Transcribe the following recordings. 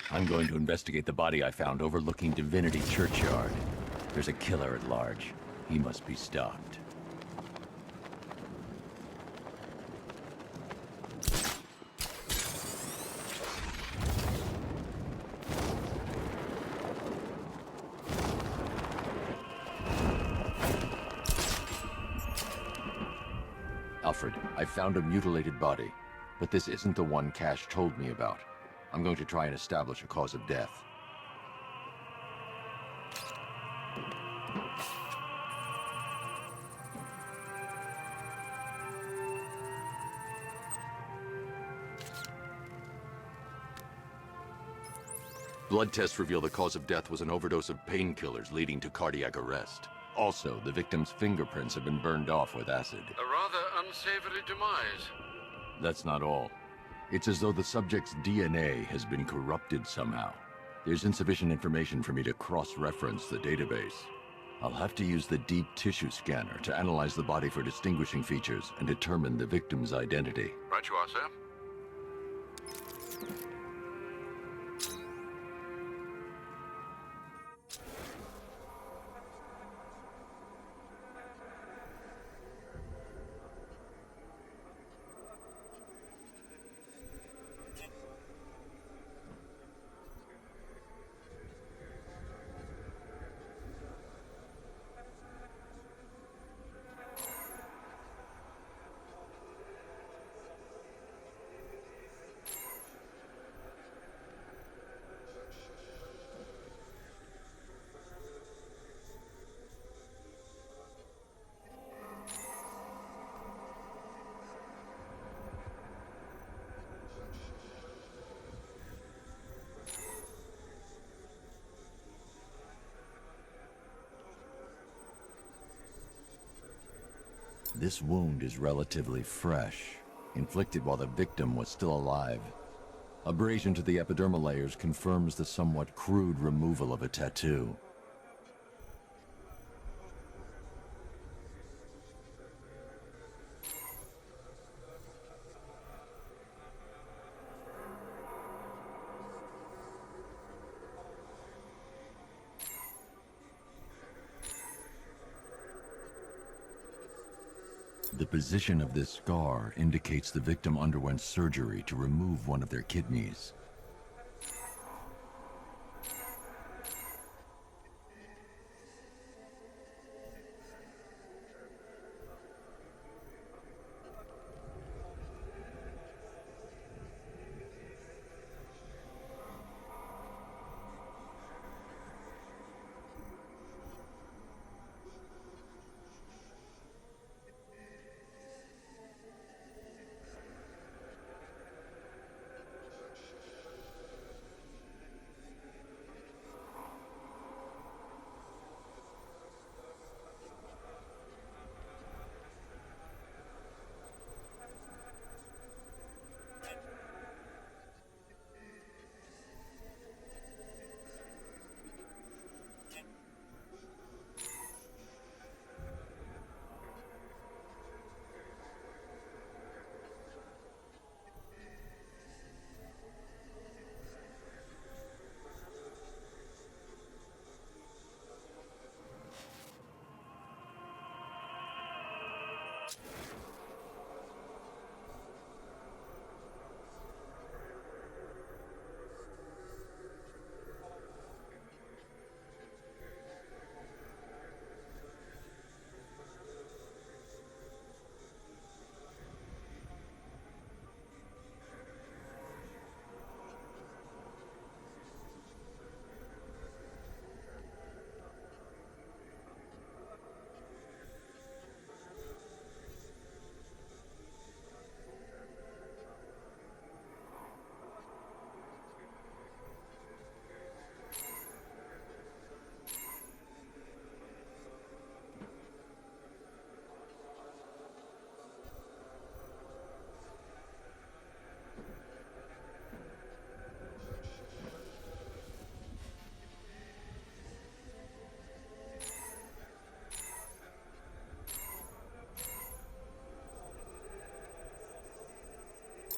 I'm going to investigate the body I found overlooking Divinity Churchyard. There's a killer at large. He must be stopped. Alfred, I found a mutilated body, but this isn't the one Cash told me about. I'm going to try and establish a cause of death. Blood tests reveal the cause of death was an overdose of painkillers leading to cardiac arrest. Also, the victim's fingerprints have been burned off with acid. A rather unsavory demise. That's not all. It's as though the subject's DNA has been corrupted somehow. There's insufficient information for me to cross-reference the database. I'll have to use the deep tissue scanner to analyze the body for distinguishing features and determine the victim's identity. Right you are, sir. This wound is relatively fresh, inflicted while the victim was still alive. Abrasion to the epidermal layers confirms the somewhat crude removal of a tattoo. The position of this scar indicates the victim underwent surgery to remove one of their kidneys.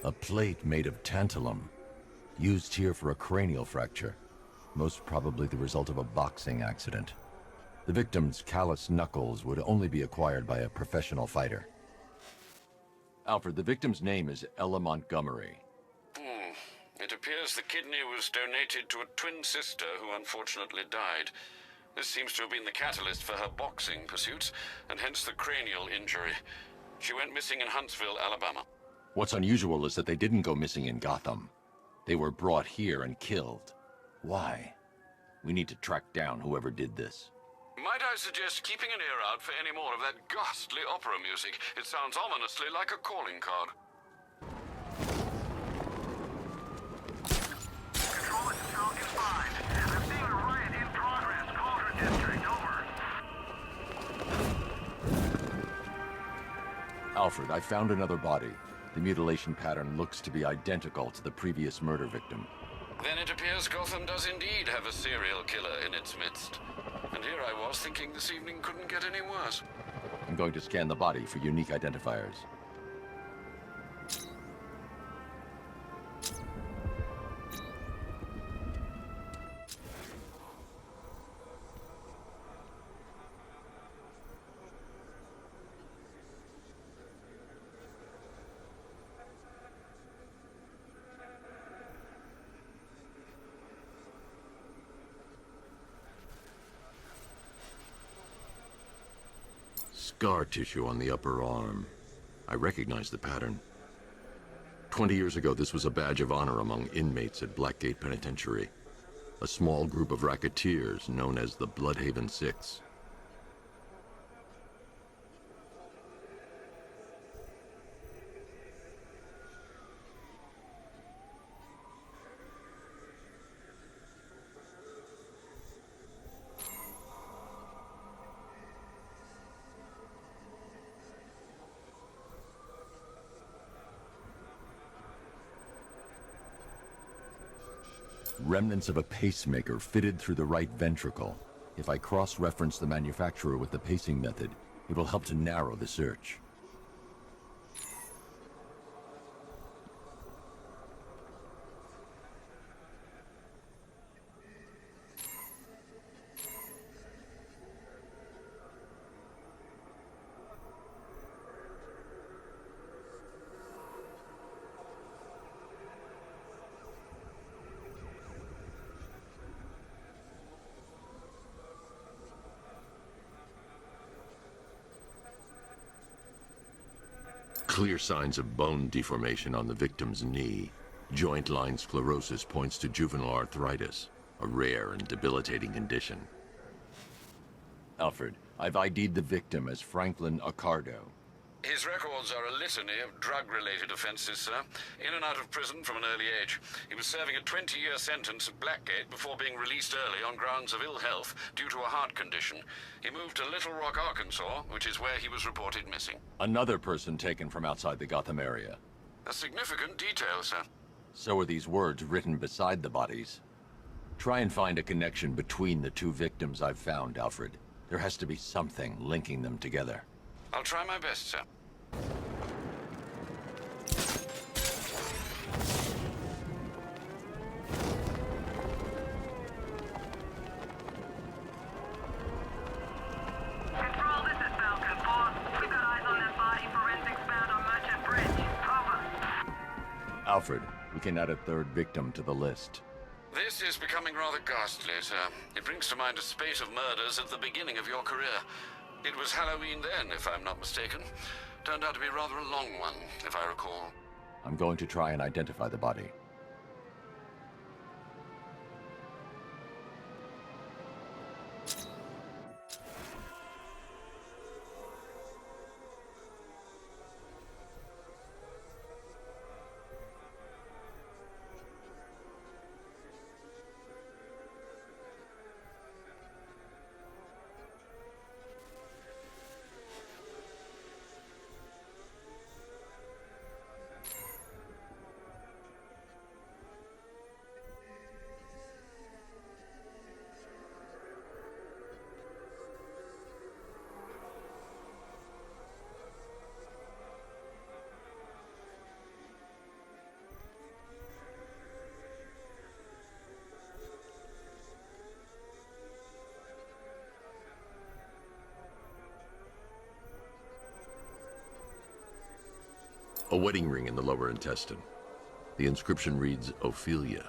A plate made of tantalum. Used here for a cranial fracture, most probably the result of a boxing accident. The victim's calloused knuckles would only be acquired by a professional fighter. Alfred, the victim's name is Ella Montgomery. It appears the kidney was donated to a twin sister who unfortunately died. This seems to have been the catalyst for her boxing pursuits, and hence the cranial injury. She went missing in Huntsville, Alabama. What's unusual is that they didn't go missing in Gotham. They were brought here and killed. Why? We need to track down whoever did this. Might I suggest keeping an ear out for any more of that ghastly opera music? It sounds ominously like a calling card. Control, it's Falcon 5. I'm seeing a riot in progress. Cauldron District, over. Alfred, I found another body. The mutilation pattern looks to be identical to the previous murder victim. Then it appears Gotham does indeed have a serial killer in its midst. And here I was thinking this evening couldn't get any worse. I'm going to scan the body for unique identifiers. Scar tissue on the upper arm. I recognize the pattern. 20 years ago, this was a badge of honor among inmates at Blackgate Penitentiary. A small group of racketeers known as the Bloodhaven Six. Remnants of a pacemaker fitted through the right ventricle. If I cross-reference the manufacturer with the pacing method, it will help to narrow the search. Clear signs of bone deformation on the victim's knee. Joint line sclerosis points to juvenile arthritis, a rare and debilitating condition. Alfred, I've ID'd the victim as Franklin Accardo. His records are a litany of drug-related offenses, sir. In and out of prison from an early age. He was serving a 20-year sentence at Blackgate before being released early on grounds of ill health due to a heart condition. He moved to Little Rock, Arkansas, which is where he was reported missing. Another person taken from outside the Gotham area. A significant detail, sir. So are these words written beside the bodies. Try and find a connection between the two victims I've found, Alfred. There has to be something linking them together. I'll try my best, sir. Control, this is Falcon 4. We've got eyes on that body. Forensics found on Merchant Bridge. Over. Alfred, we can add a third victim to the list. This is becoming rather ghastly, sir. It brings to mind a spate of murders at the beginning of your career. It was Halloween then, if I'm not mistaken. Turned out to be rather a long one, if I recall. I'm going to try and identify the body. A wedding ring in the lower intestine. The inscription reads, Ophelia.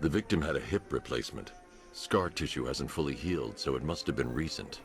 The victim had a hip replacement. Scar tissue hasn't fully healed, so it must have been recent.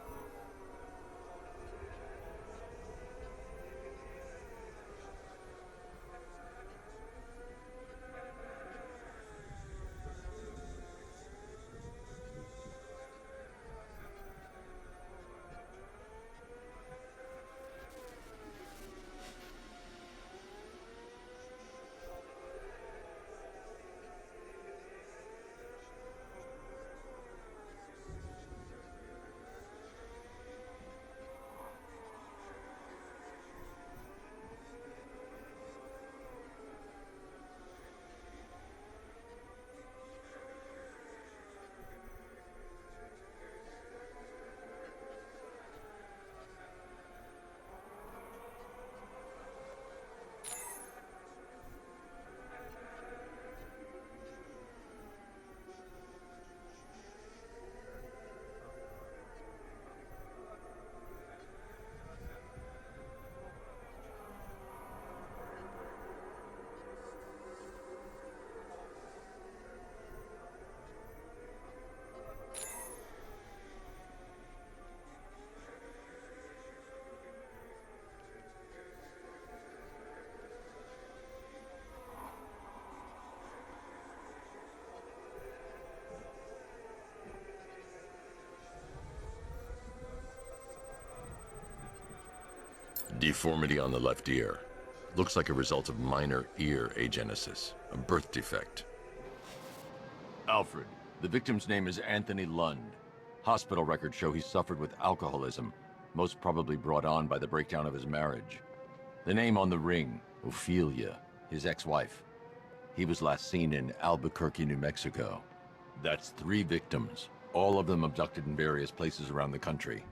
Deformity on the left ear. Looks like a result of minor ear agenesis, a birth defect. Alfred, the victim's name is Anthony Lund. Hospital records show he suffered with alcoholism, most probably brought on by the breakdown of his marriage. The name on the ring, Ophelia, his ex-wife. He was last seen in Albuquerque, New Mexico. That's 3 victims, all of them abducted in various places around the country.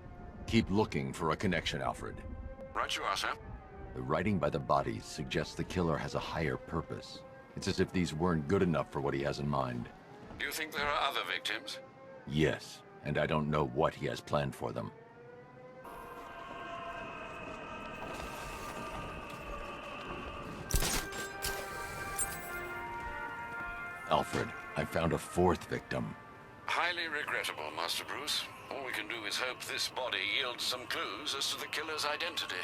Keep looking for a connection, Alfred. Right you are, sir. The writing by the bodies suggests the killer has a higher purpose. It's as if these weren't good enough for what he has in mind. Do you think there are other victims? Yes, and I don't know what he has planned for them. Alfred, I found a 4th victim. Highly regrettable, Master Bruce. All we can do is hope this body yields some clues as to the killer's identity.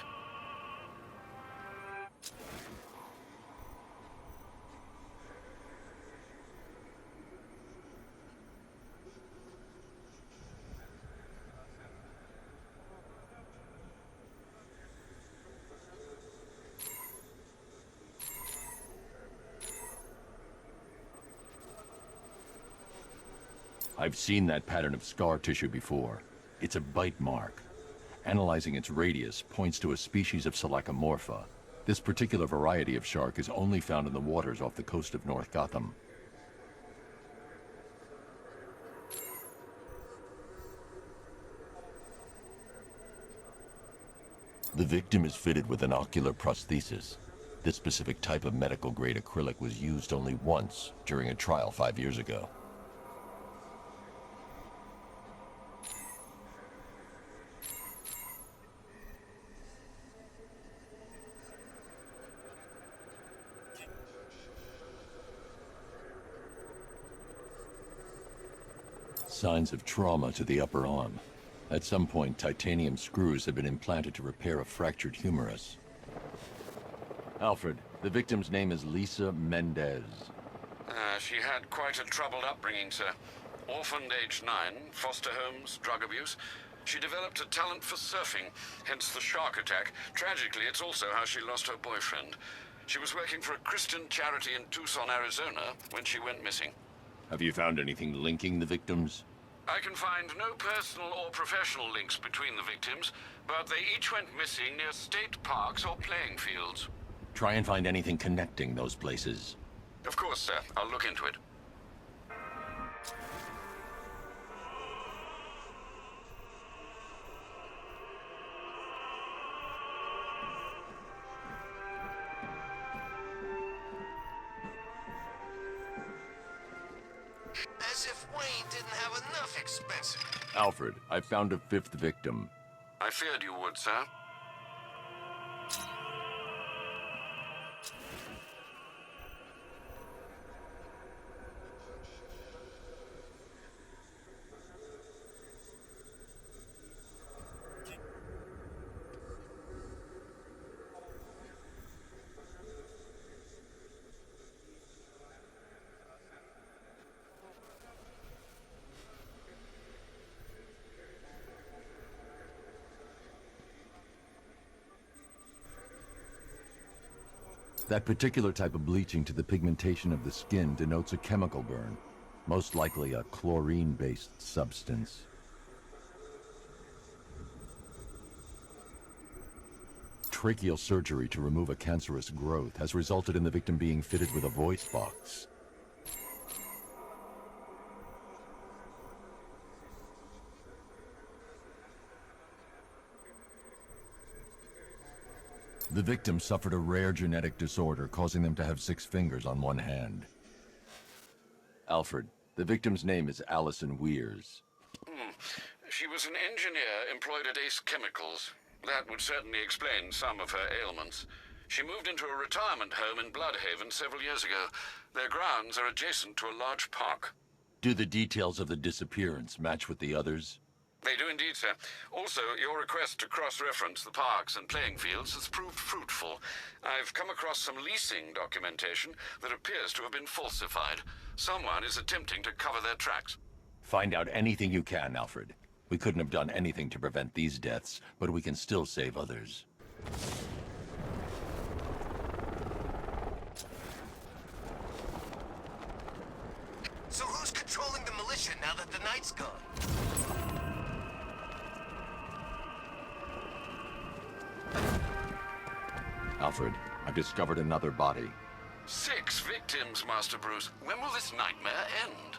I've seen that pattern of scar tissue before. It's a bite mark. Analyzing its radius points to a species of Selachomorpha. This particular variety of shark is only found in the waters off the coast of North Gotham. The victim is fitted with an ocular prosthesis. This specific type of medical-grade acrylic was used only once during a trial 5 years ago. Signs of trauma to the upper arm. At some point, titanium screws have been implanted to repair a fractured humerus. Alfred, the victim's name is Lisa Mendez. She had quite a troubled upbringing, sir. Orphaned aged 9, foster homes, drug abuse. She developed a talent for surfing, hence the shark attack. Tragically, it's also how she lost her boyfriend. She was working for a Christian charity in Tucson, Arizona, when she went missing. Have you found anything linking the victims? I can find no personal or professional links between the victims, but they each went missing near state parks or playing fields. Try and find anything connecting those places. Of course, sir. I'll look into it. Wayne didn't have enough expensive. Alfred, I found a fifth victim. I feared you would, sir. That particular type of bleaching to the pigmentation of the skin denotes a chemical burn, most likely a chlorine-based substance. Tracheal surgery to remove a cancerous growth has resulted in the victim being fitted with a voice box. The victim suffered a rare genetic disorder, causing them to have 6 fingers on one hand. Alfred, the victim's name is Allison Weers. She was an engineer employed at Ace Chemicals. That would certainly explain some of her ailments. She moved into a retirement home in Bloodhaven several years ago. Their grounds are adjacent to a large park. Do the details of the disappearance match with the others? They do indeed, sir. Also, your request to cross-reference the parks and playing fields has proved fruitful. I've come across some leasing documentation that appears to have been falsified. Someone is attempting to cover their tracks. Find out anything you can, Alfred. We couldn't have done anything to prevent these deaths, but we can still save others. So who's controlling the militia now that the night's gone? Alfred, I've discovered another body. 6 victims, Master Bruce. When will this nightmare end?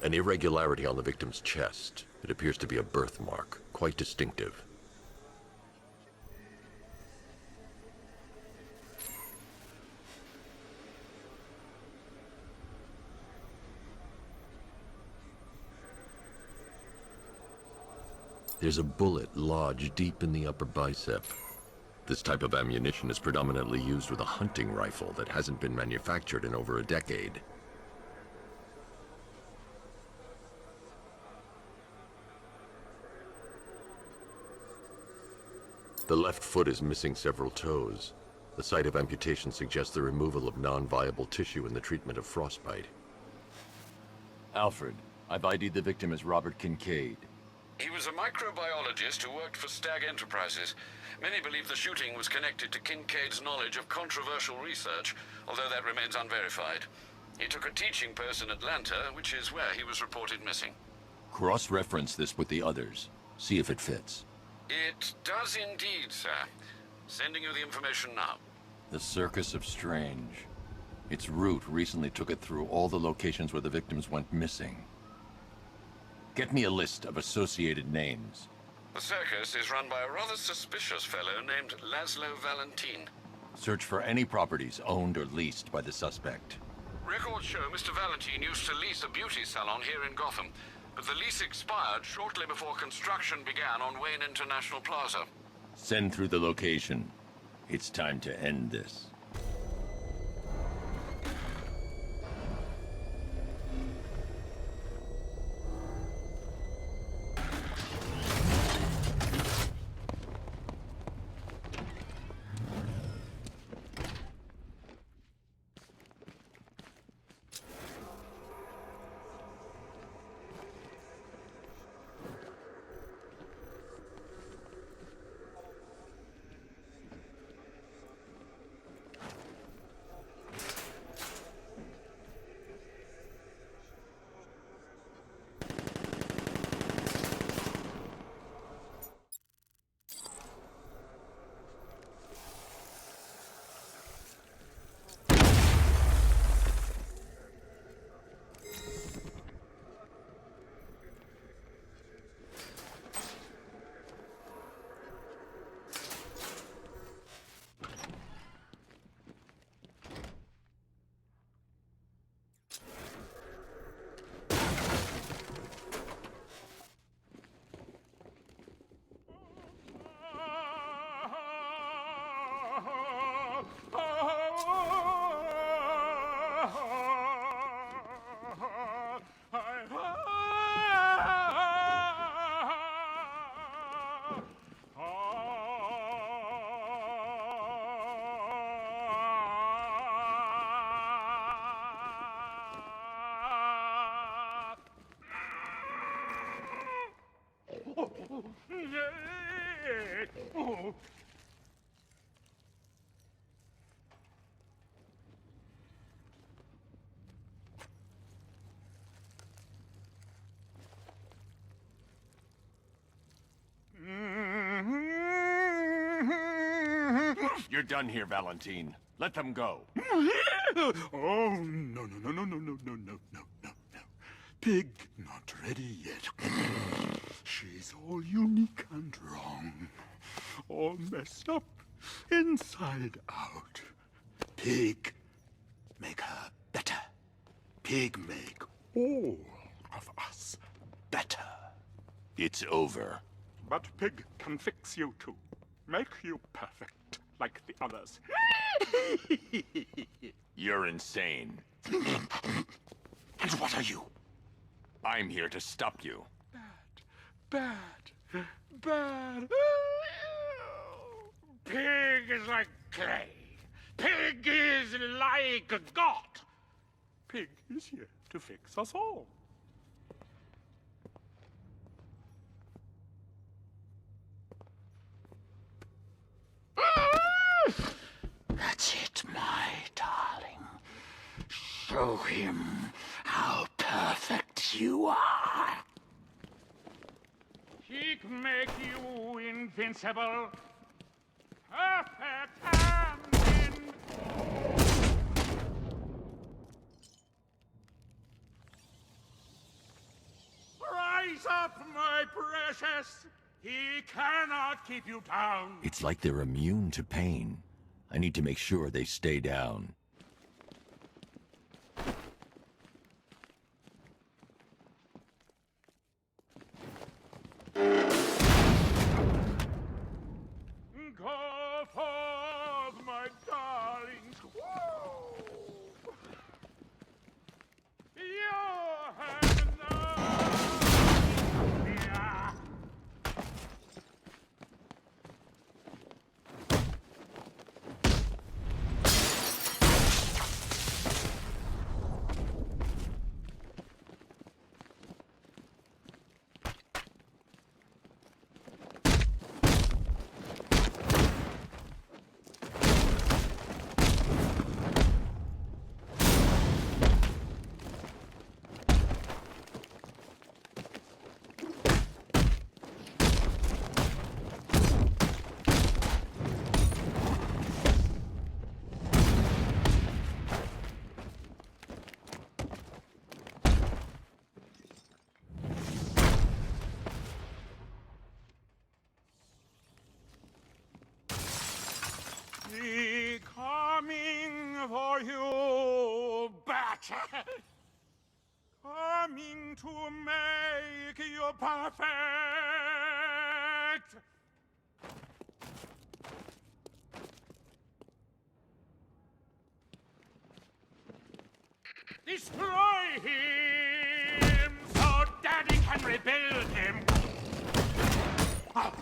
An irregularity on the victim's chest. It appears to be a birthmark, quite distinctive. There's a bullet lodged deep in the upper bicep. This type of ammunition is predominantly used with a hunting rifle that hasn't been manufactured in over a decade. The left foot is missing several toes. The site of amputation suggests the removal of non-viable tissue in the treatment of frostbite. Alfred, I've ID'd the victim as Robert Kincaid. He was a microbiologist who worked for Stag Enterprises. Many believe the shooting was connected to Kincaid's knowledge of controversial research, although that remains unverified. He took a teaching post in Atlanta, which is where he was reported missing. Cross-reference this with the others. See if it fits. It does indeed, sir. Sending you the information now. The Circus of Strange. Its route recently took it through all the locations where the victims went missing. Get me a list of associated names. The circus is run by a rather suspicious fellow named Laszlo Valentin. Search for any properties owned or leased by the suspect. Records show Mr. Valentin used to lease a beauty salon here in Gotham, but the lease expired shortly before construction began on Wayne International Plaza. Send through the location. It's time to end this. Oh. You're done here, Valentine. Let them go. Oh, no. Pig not ready yet. She's all unique and wrong. All messed up, inside out. Pig, make her better. Pig make all of us better. It's over. But Pig can fix you too. Make you perfect, like the others. You're insane. And what are you? I'm here to stop you. Bad. Pig is like clay. Pig is like God. Pig is here to fix us all. That's it, my darling. Show him how perfect you are. He can make you invincible. Perfect and rise up, my precious. He cannot keep you down. It's like they're immune to pain. I need to make sure they stay down. Go forth, my darlings. Woo! Your hand now. He coming for you, bat. Coming to make you perfect. Destroy him so Daddy can rebuild him. Oh.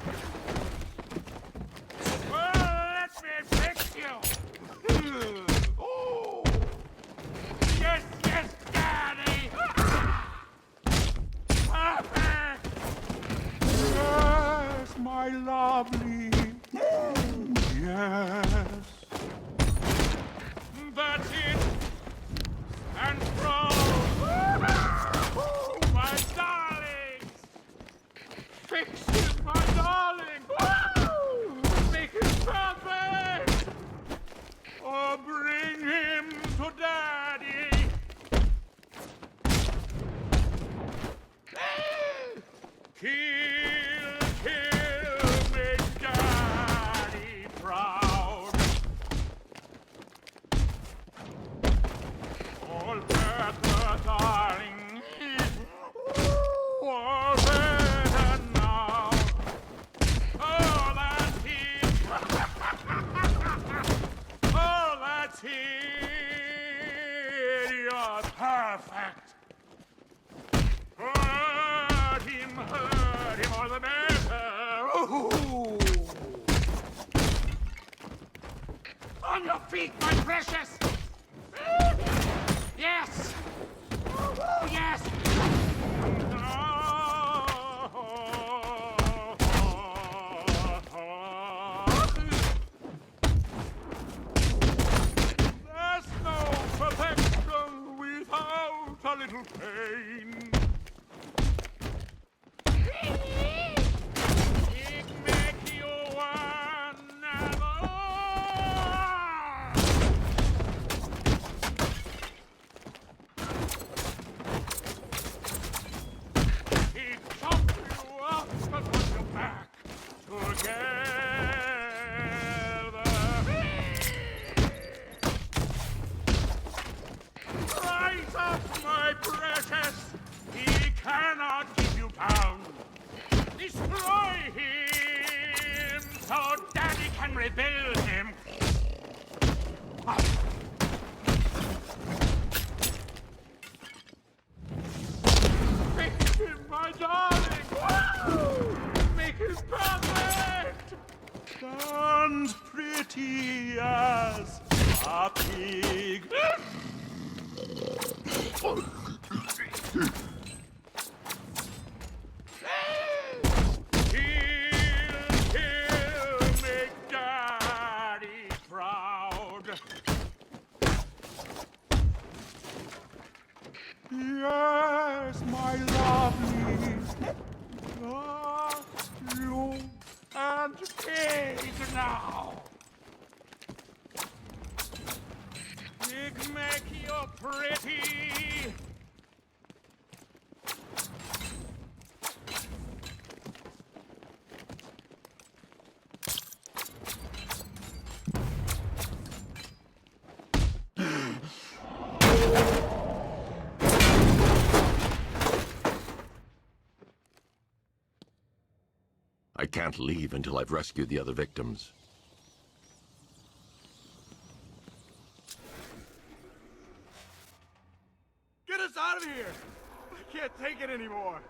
Let me fix you! Oh! Yes, Daddy! Perfect! Yes, my lovely. Yes. That's it! And strong! My darlings! Fix it, my darling! Make it perfect! Or bring him to Daddy! Kill, make Daddy proud! All better, darling! All better now! Oh, that's it! Oh, that's it! You're perfect! Hurt him all the better! Ooh. On your feet, my precious! Yes! Yes! Oh. pain. It make you another. He jumped you up and put you back together. Rise up, my precious. He cannot keep you bound. Destroy him so Daddy can rebuild him. Fix him, my darling. Woo! Make him perfect. And pretty as a pig. He'll make Daddy proud. Yes, my lovely. Just you and pig now. Pig make you pretty. I can't leave until I've rescued the other victims. Get us out of here! I can't take it anymore.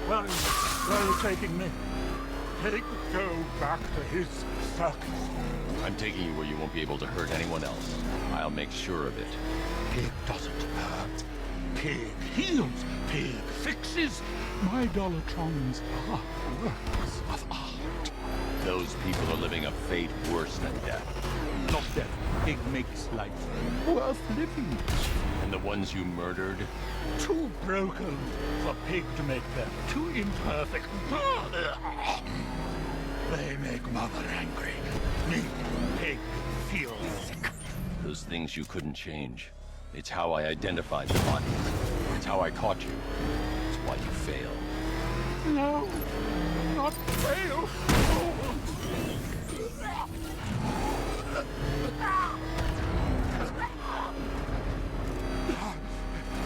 Where are you taking me? Pig, go back to his circus. I'm taking you where you won't be able to hurt anyone else. I'll make sure of it. Pig doesn't hurt. Pig heals. Pig fixes. My Dollartrons are works of art. Those people are living a fate worse than death. Not death. Pig makes life worth living. And the ones you murdered? Too broken for Pig to make them. Too imperfect. They make Mother angry. Me, Pig, feel sick. Those things you couldn't change. It's how I identified the bodies. It's how I caught you. It's why you failed. No, not fail.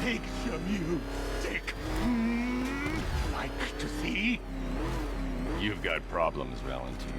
Pig your music. Like to see? You've got problems, Valentine.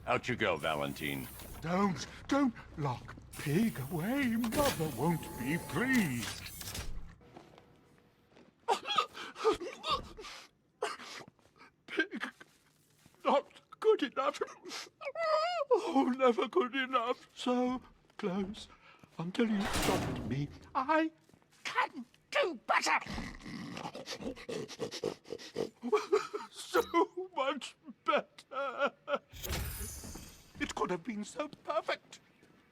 Out you go, Valentine. Don't lock Pig away. Mother won't be pleased. Pig, not good enough. Oh, never good enough. So close until you stopped me. I can do better. So much better. It could have been so perfect.